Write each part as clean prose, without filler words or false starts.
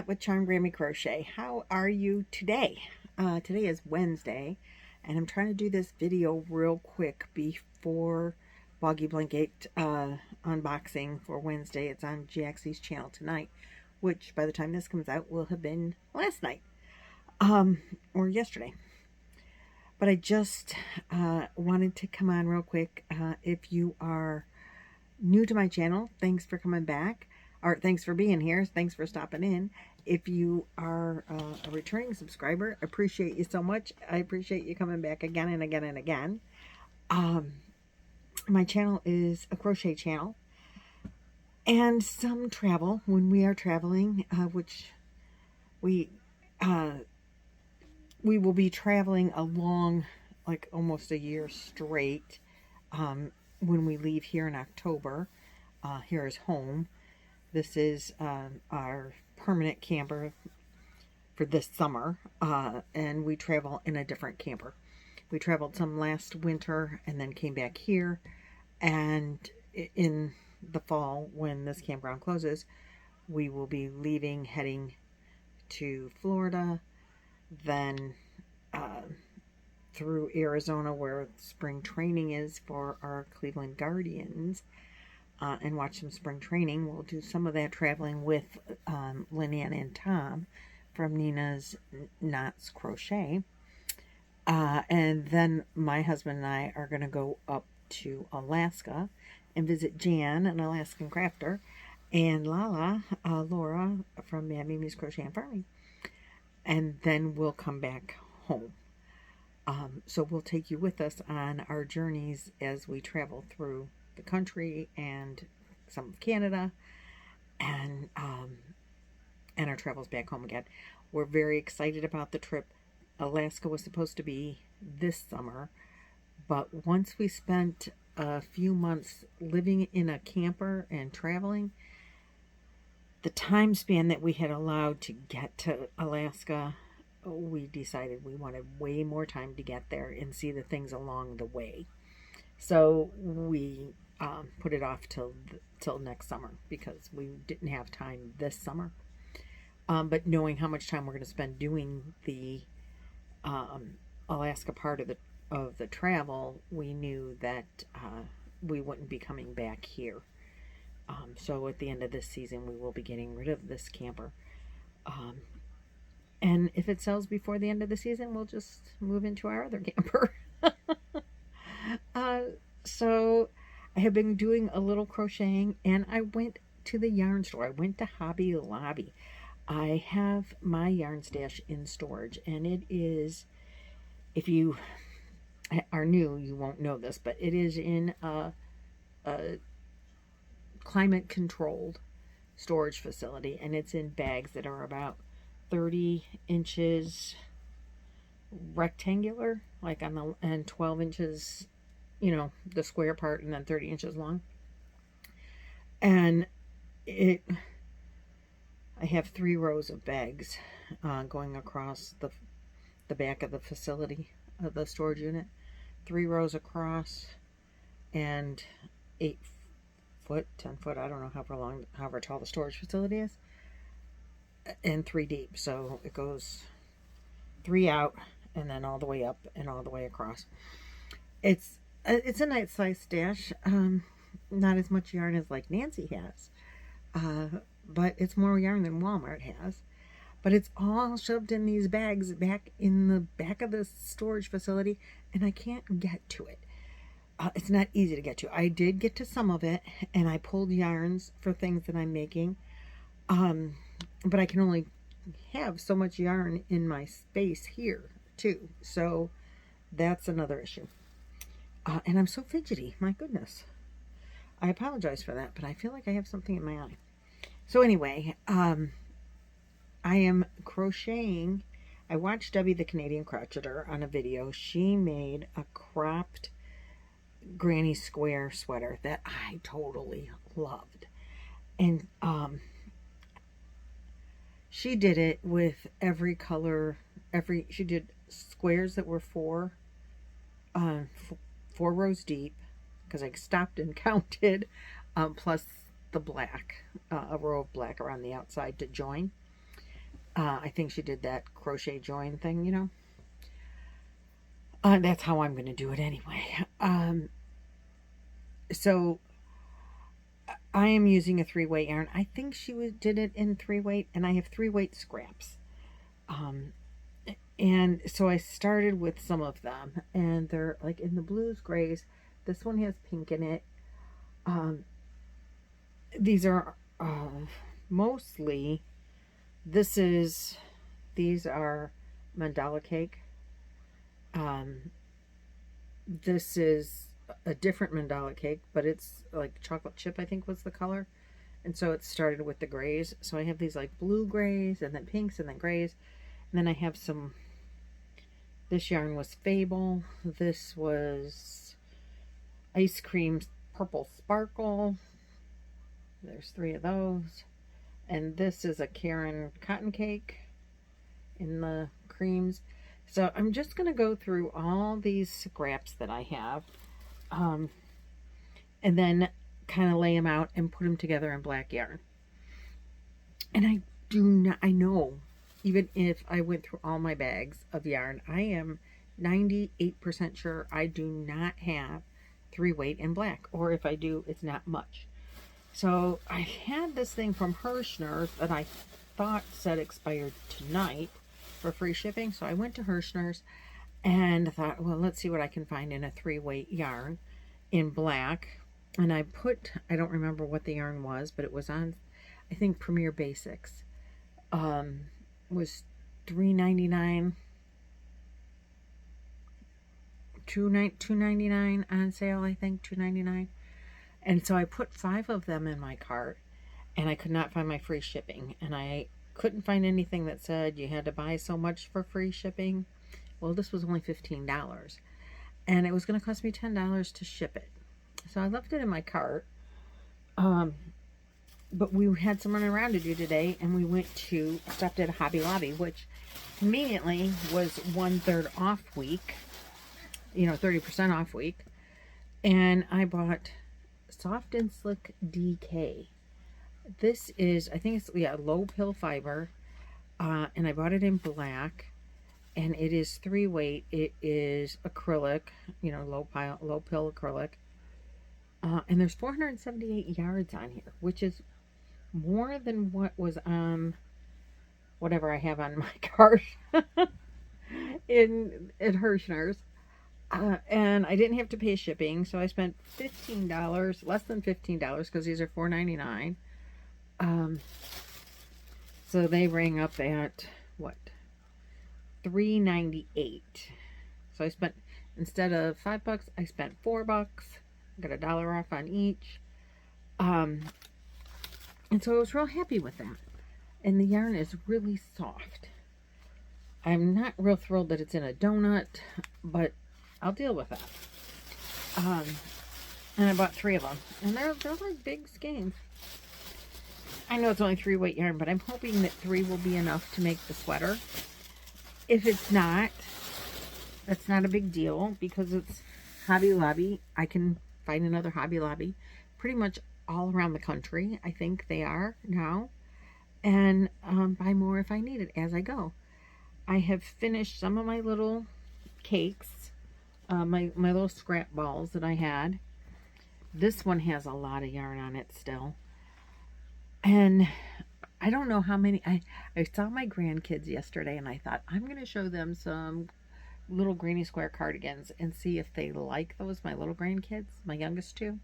Lynette with Charm Grammy Crochet. How are you today? Today is Wednesday, and I'm trying to do this video real quick before Boggy Blanket unboxing for Wednesday. It's on Jaxie's channel tonight, which by the time this comes out will have been last night or yesterday. But I just wanted to come on real quick. If you are new to my channel, thanks for coming back. Or thanks for being here. Thanks for stopping in. If you are a returning subscriber, I appreciate you so much. I appreciate you coming back again and again and again. My channel is a crochet channel and some travel when we are traveling, which we will be traveling along like almost a year straight when we leave here in October. Here is home. This is our permanent camper for this summer, and we travel in a different camper. We traveled some last winter and then came back here, and in the fall when this campground closes, we will be leaving, heading to Florida, then through Arizona where spring training is for our Cleveland Guardians, and watch some spring training. We'll do some of that traveling with Lynanne and Tom from Nina's Knots Crochet. And then my husband and I are going to go up to Alaska and visit Jan, an Alaskan crafter, and Lala, Laura from Mad Mimi's Crochet and Farming. And then we'll come back home. So we'll take you with us on our journeys as we travel through the country and some of Canada, and our travels back home again. We're very excited about the trip. Alaska was supposed to be this summer, but once we spent a few months living in a camper and traveling, the time span that we had allowed to get to Alaska, we decided we wanted way more time to get there and see the things along the way. So we put it off till next summer because we didn't have time this summer. But knowing how much time we're going to spend doing the Alaska part of the travel, we knew that we wouldn't be coming back here. So at the end of this season, we will be getting rid of this camper. And if it sells before the end of the season, we'll just move into our other camper. So I have been doing a little crocheting, and I went to the yarn store. I went to Hobby Lobby. I have my yarn stash in storage, and it is, if you are new, you won't know this, but it is in a climate controlled storage facility, and it's in bags that are about 30 inches rectangular, like on the, and 12 inches, you know, the square part, and then 30 inches long. And I have 3 rows of bags going across the back of the facility of the storage unit. 3 rows across, and 8 foot, 10 foot, I don't know however tall the storage facility is, and 3 deep. So it goes 3 out and then all the way up and all the way across. It's a nice size stash. Not as much yarn as like Nancy has, but it's more yarn than Walmart has. But it's all shoved in these bags back in the back of the storage facility, and I can't get to it. It's not easy to get to. I did get to some of it, and I pulled yarns for things that I'm making, but I can only have so much yarn in my space here too, so that's another issue. And I'm so fidgety, my goodness. I apologize for that, but I feel like I have something in my eye. So anyway, I am crocheting. I watched Debbie the Canadian Crocheter on a video. She made a cropped granny square sweater that I totally loved. And she did it with every color, she did squares that were 4 rows deep, because I stopped and counted, plus the black, a row of black around the outside to join. I think she did that crochet join thing, you know. That's how I'm going to do it anyway. So I am using a 3-weight yarn. I think she did it in 3-weight, and I have 3-weight scraps. And so I started with some of them, and they're like in the blues, grays. This one has pink in it. These are mostly, these are mandala cake. This is a different mandala cake, but it's like chocolate chip, I think was the color. And so it started with the grays. So I have these like blue grays, and then pinks, and then grays. And then I have some, this yarn was Fable. This was Ice Cream Purple Sparkle. There's 3 of those. And this is a Karen Cotton Cake in the creams. So I'm just going to go through all these scraps that I have. And then kind of lay them out and put them together in black yarn. And I know, even if I went through all my bags of yarn, I am 98% sure I do not have 3-weight in black. Or if I do, it's not much. So I had this thing from Hirschner's that I thought said expired tonight for free shipping. So I went to Hirschner's and thought, well, let's see what I can find in a 3-weight yarn in black. And I don't remember what the yarn was, but it was on, I think, Premier Basics. Was $3.99, $2.99 on sale, I think, $2.99. And so I put 5 of them in my cart, and I could not find my free shipping. And I couldn't find anything that said you had to buy so much for free shipping. Well, this was only $15, and it was going to cost me $10 to ship it. So I left it in my cart. But we had some running around to do today, and we stopped at Hobby Lobby, which conveniently was 1/3 off week, 30% off week. And I bought Soft and Slick DK. This is, I think it's, low pill fiber. And I bought it in black, and it is 3-weight. It is acrylic, low pill acrylic. And there's 478 yards on here, which is more than what was on whatever I have on my cart at Hirschner's. And I didn't have to pay shipping, so I spent $15, less than $15, because these are $4.99. So they rang up at, what, $3.98. So I spent, instead of $5, I spent $4. Got $1 off on each. And so I was real happy with that. And the yarn is really soft. I'm not real thrilled that it's in a donut, but I'll deal with that. And I bought 3 of them. And they're like big skeins. I know it's only 3-weight yarn, but I'm hoping that 3 will be enough to make the sweater. If it's not, that's not a big deal, because it's Hobby Lobby. I can find another Hobby Lobby pretty much all around the country. I think they are now. And buy more if I need it as I go. I have finished some of my little cakes, my little scrap balls that I had. This one has a lot of yarn on it still. And I don't know how many. I saw my grandkids yesterday, and I thought, I'm going to show them some little granny square cardigans and see if they like those, my little grandkids, my youngest 2.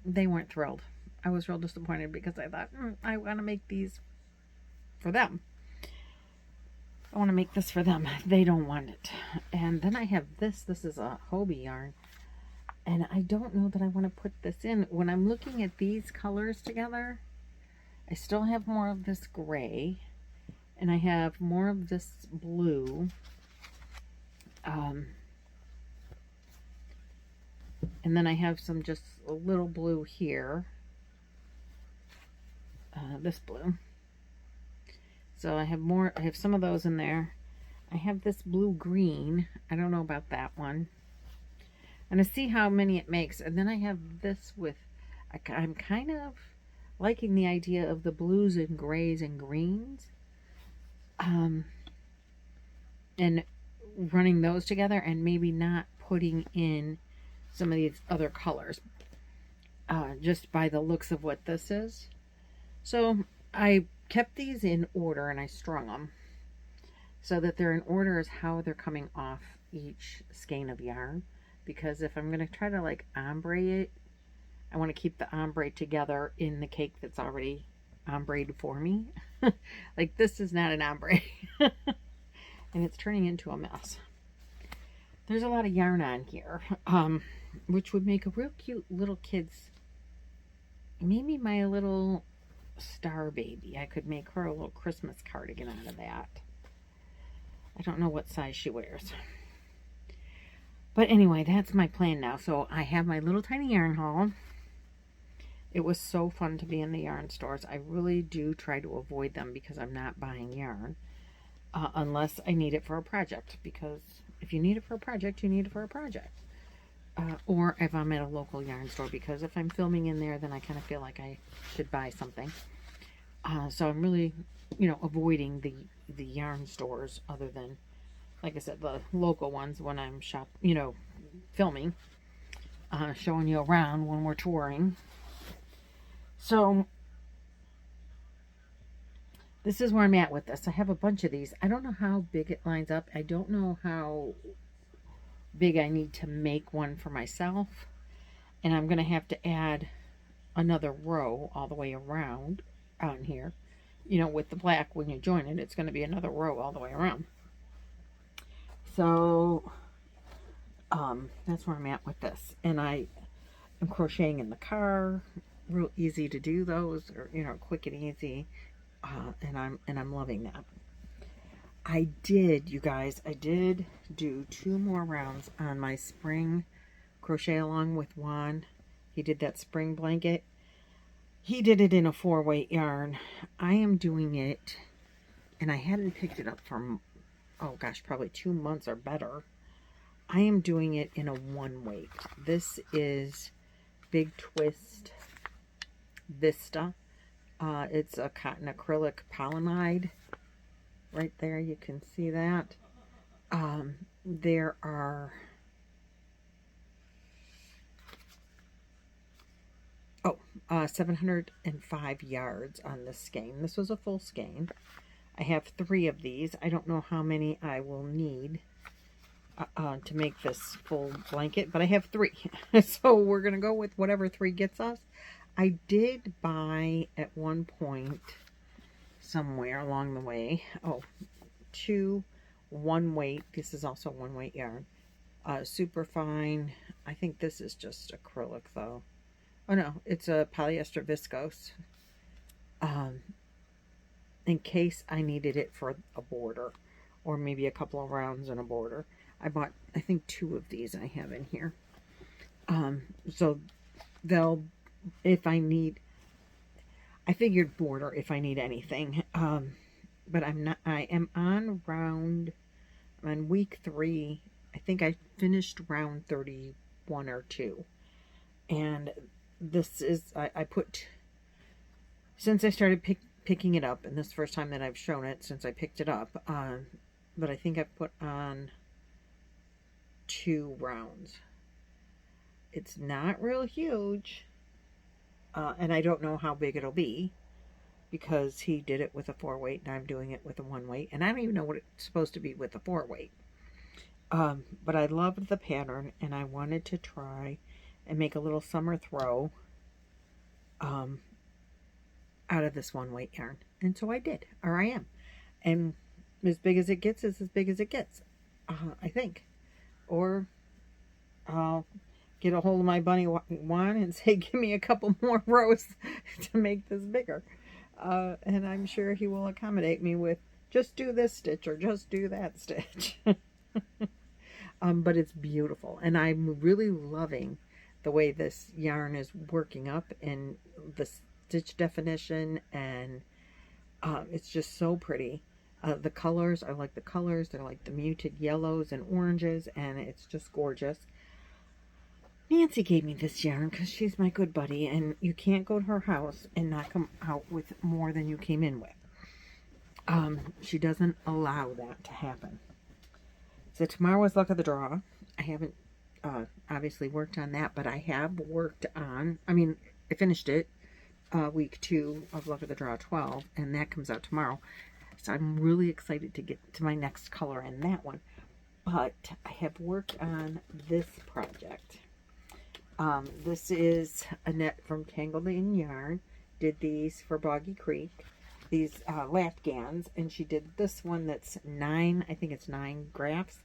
They weren't thrilled. I was real disappointed, because I thought, I want to make these for them. I want to make this for them. They don't want it. And then I have this. This is a Hobie yarn. And I don't know that I want to put this in. When I'm looking at these colors together, I still have more of this gray. And I have more of this blue. And then I have some just a little blue here. This blue. So I have some of those in there. I have this blue green. I don't know about that one. And to see how many it makes. And then I have this with, I'm kind of liking the idea of the blues and grays and greens. And running those together and maybe not putting in some of these other colors. Just by the looks of what this is. So I kept these in order and I strung them so that they're in order as how they're coming off each skein of yarn, because if I'm going to try to like ombre it, I want to keep the ombre together in the cake that's already ombreed for me. Like this is not an ombre. And it's turning into a mess. There's a lot of yarn on here, which would make a real cute little kid's, maybe my little star baby. I could make her a little Christmas cardigan out of that. I don't know what size she wears. But anyway, that's my plan now. So I have my little tiny yarn haul. It was so fun to be in the yarn stores. I really do try to avoid them because I'm not buying yarn. Unless I need it for a project. Because if you need it for a project, you need it for a project. Or if I'm at a local yarn store. Because if I'm filming in there, then I kind of feel like I should buy something. So I'm really, avoiding the yarn stores other than, like I said, the local ones when I'm filming, showing you around when we're touring. So this is where I'm at with this. I have a bunch of these. I don't know how big it lines up. I don't know how big I need to make one for myself. And I'm going to have to add another row all the way around on here. With the black, when you join it, it's going to be another row all the way around. So that's where I'm at with this. And I am crocheting in the car. Real easy to do those, or quick and easy. And I'm loving that. I did do 2 more rounds on my spring crochet along with Juan. He did that spring blanket. He did it in a 4-weight yarn. I am doing it, and I hadn't picked it up for, oh gosh, probably 2 months or better. I am doing it in a 1-weight. This is Big Twist Vista. It's a cotton acrylic polyamide. Right there, you can see that. There are 705 yards on this skein. This was a full skein. I have 3 of these. I don't know how many I will need to make this full blanket, but I have 3. So we're going to go with whatever 3 gets us. I did buy at one point somewhere along the way, 2 1-weight. This is also 1-weight yarn. Super fine. I think this is just acrylic though. Oh no, it's a polyester viscose. In case I needed it for a border, or maybe a couple of rounds in a border. I bought, I think, 2 of these I have in here. So they'll, if I need, I figured border if I need anything. But I am on week 3. I think I finished round 31 or 2. And this is, I put, since I started picking it up, and this is the first time that I've shown it since I picked it up, but I think I've put on 2 rounds. It's not real huge, and I don't know how big it'll be, because he did it with a 4-weight, and I'm doing it with a 1-weight, and I don't even know what it's supposed to be with a 4-weight. But I loved the pattern, and I wanted to try and make a little summer throw out of this 1-weight yarn. And so I did, or I am. And as big as it gets is as big as it gets, I think. Or I'll get a hold of my bunny Juan and say, give me a couple more rows to make this bigger. And I'm sure he will accommodate me with, just do this stitch or just do that stitch. But it's beautiful. And I'm really loving the way this yarn is working up and the stitch definition. And it's just so pretty. The colors, I like the colors. They're like the muted yellows and oranges. And it's just gorgeous. Nancy gave me this yarn because she's my good buddy, and you can't go to her house and not come out with more than you came in with. She doesn't allow that to happen. So tomorrow is luck of the draw. I haven't obviously worked on that, but I have worked on, I finished it, week 2 of luck of the draw 12, and that comes out tomorrow. So I'm really excited to get to my next color in that one. But I have worked on this project. This is Annette from Tangled in Yarn. Did these for Boggy Creek. These Afghans. And she did this one that's 9, I think it's 9 graphs.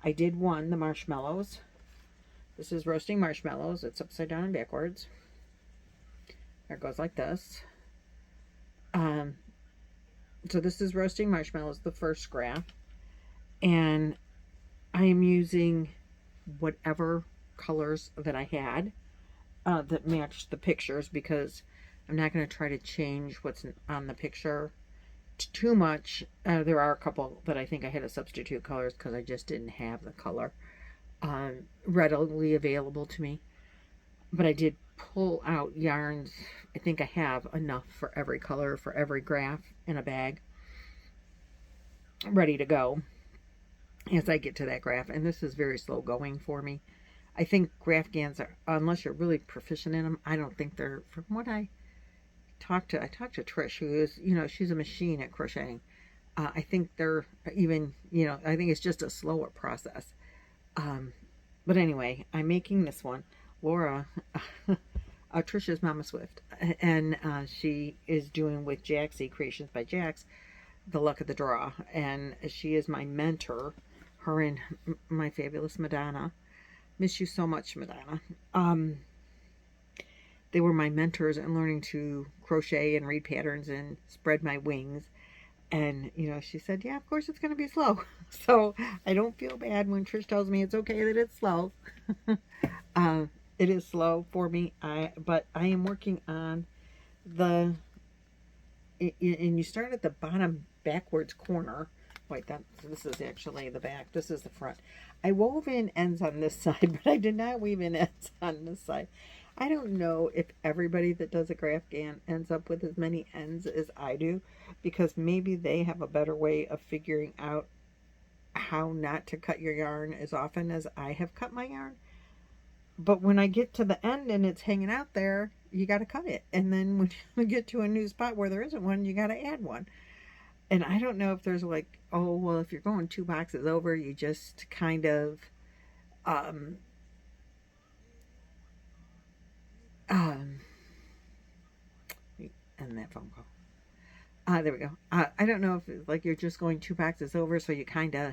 I did one, the marshmallows. This is roasting marshmallows. It's upside down and backwards. There it goes like this. So this is roasting marshmallows, the first graph. And I am using whatever colors that I had that matched the pictures, because I'm not going to try to change what's on the picture too much. There are a couple that I think I had to substitute colors because I just didn't have the color readily available to me. But I did pull out yarns. I think I have enough for every color, for every graph in a bag, ready to go as I get to that graph. And this is very slow going for me. I think Afghans are, unless you're really proficient in them, I don't think they're, from what I talked to Trish, who is, she's a machine at crocheting. I think they're even, I think it's just a slower process. But anyway, I'm making this one. Laura, Trisha's Mama Swift, and she is doing with Jaxie, Creations by Jax, the luck of the draw. And she is my mentor, her and my fabulous Madonna. Miss you so much, Madonna. They were my mentors in learning to crochet and read patterns and spread my wings. And, she said, yeah, of course it's going to be slow. So I don't feel bad when Trish tells me it's okay that it's slow. It is slow for me. But I am working on and you start at the bottom backwards corner. Wait, this is actually the back. This is the front. I wove in ends on this side, but I did not weave in ends on this side. I don't know if everybody that does a Afghan ends up with as many ends as I do, because maybe they have a better way of figuring out how not to cut your yarn as often as I have cut my yarn. But when I get to the end and it's hanging out there, you got to cut it. And then when you get to a new spot where there isn't one, you got to add one. And I don't know if there's like, oh, well, if you're going 2 boxes over, you just kind of, and that phone call. There we go. I don't know if it's like you're just going 2 boxes over, so you kind of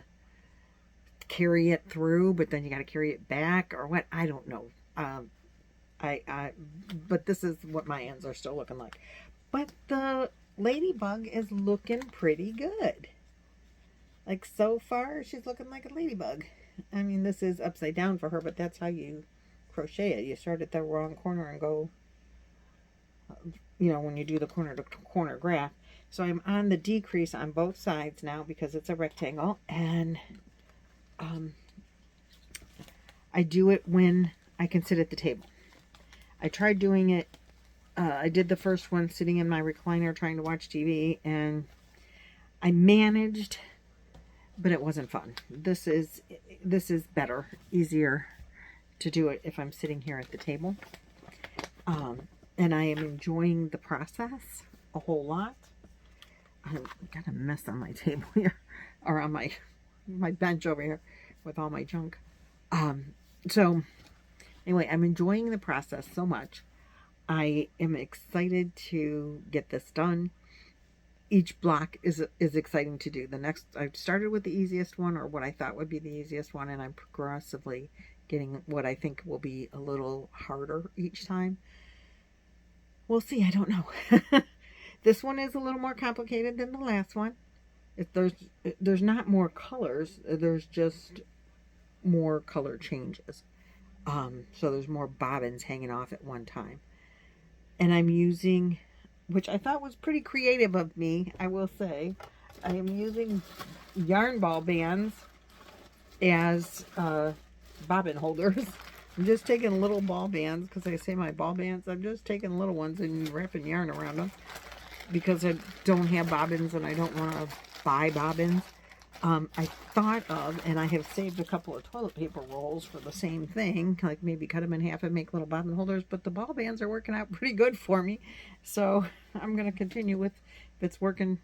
carry it through, but then you got to carry it back, or what? I don't know. But this is what my ends are still looking like. But the ladybug is looking pretty good. Like, so far, she's looking like a ladybug. I mean, this is upside down for her, but that's how you crochet it. You start at the wrong corner and go, when you do the corner to corner graph. So I'm on the decrease on both sides now because it's a rectangle, and I do it when I can sit at the table. I tried doing it. I did the first one sitting in my recliner trying to watch TV, and I managed, but it wasn't fun. This is better, easier to do it if I'm sitting here at the table. And I am enjoying the process a whole lot. I've got a mess on my table here, or on my bench over here with all my junk. So anyway, I'm enjoying the process so much. I am excited to get this done. Each block is exciting to do. The next, I started with the easiest one, or what I thought would be the easiest one, and I'm progressively getting what I think will be a little harder each time. We'll see. I don't know. This one is a little more complicated than the last one. There's not more colors. There's just more color changes. So there's more bobbins hanging off at one time. And I'm using, which I thought was pretty creative of me, I will say, I am using yarn ball bands as bobbin holders. I'm just taking little ball bands, because I say my ball bands, I'm just taking little ones and wrapping yarn around them, because I don't have bobbins and I don't want to buy bobbins. I thought of, and I have saved a couple of toilet paper rolls for the same thing, like maybe cut them in half and make little bobbin holders, but the ball bands are working out pretty good for me. So I'm going to continue with, if it's working,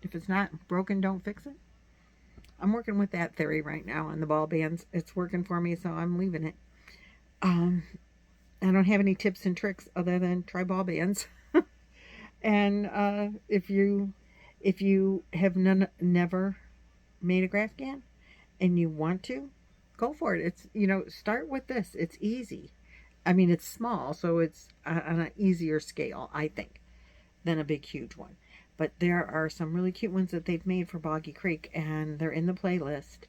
if it's not broken, don't fix it. I'm working with that theory right now on the ball bands. It's working for me, so I'm leaving it. I don't have any tips and tricks other than try ball bands. And if you have never made a Grafgan and you want to, go for it. It's, you know, start with this. It's easy. I mean, it's small, so it's on an easier scale, I think, than a big, huge one. But there are some really cute ones that they've made for Boggy Creek, and they're in the playlist.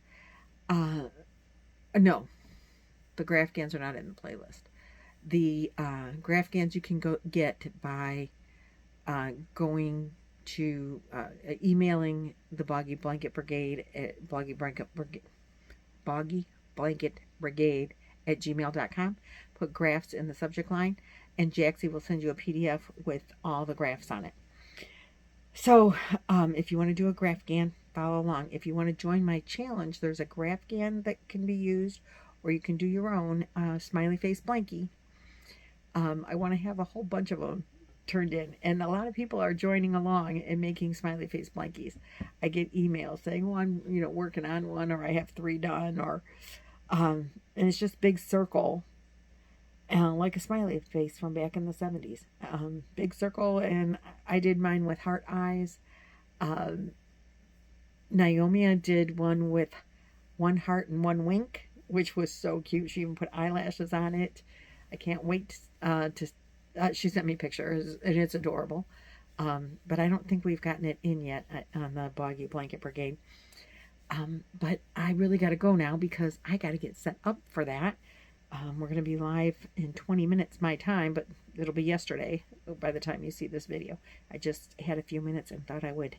No, the Grafgans are not in the playlist. The Grafgans you can go get by going to emailing the Boggy Blanket Brigade at Boggy Blanket Brigade at gmail.com. Put grafts in the subject line, and Jaxie will send you a PDF with all the grafts on it. So if you want to do a Grafgan, follow along. If you want to join my challenge, there's a Grafgan that can be used, or you can do your own smiley face blankie. I want to have a whole bunch of them turned in, and a lot of people are joining along and making smiley face blankies. I get emails saying, "Oh, I'm working on one," or "I have 3 done," or and it's just big circle, like a smiley face from back in the 70s. Big circle, and I did mine with heart eyes. Naomi did one with 1 heart and 1 wink, which was so cute. She even put eyelashes on it. I can't wait she sent me pictures, and it's adorable. But I don't think we've gotten it in yet on the Boggy Blanket Brigade. But I really got to go now, because I got to get set up for that. We're going to be live in 20 minutes my time, but it'll be yesterday by the time you see this video. I just had a few minutes and thought I would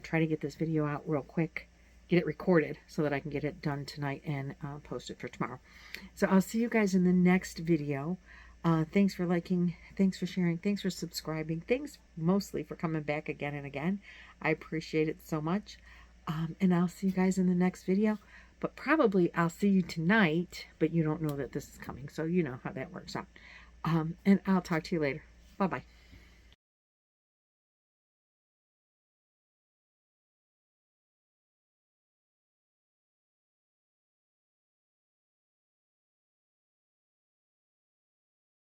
try to get this video out real quick, get it recorded so that I can get it done tonight and post it for tomorrow. So I'll see you guys in the next video. Thanks for liking, thanks for sharing, thanks for subscribing, thanks mostly for coming back again and again. I appreciate it so much. And I'll see you guys in the next video. But probably I'll see you tonight, but you don't know that this is coming, so you know how that works out. And I'll talk to you later. Bye-bye.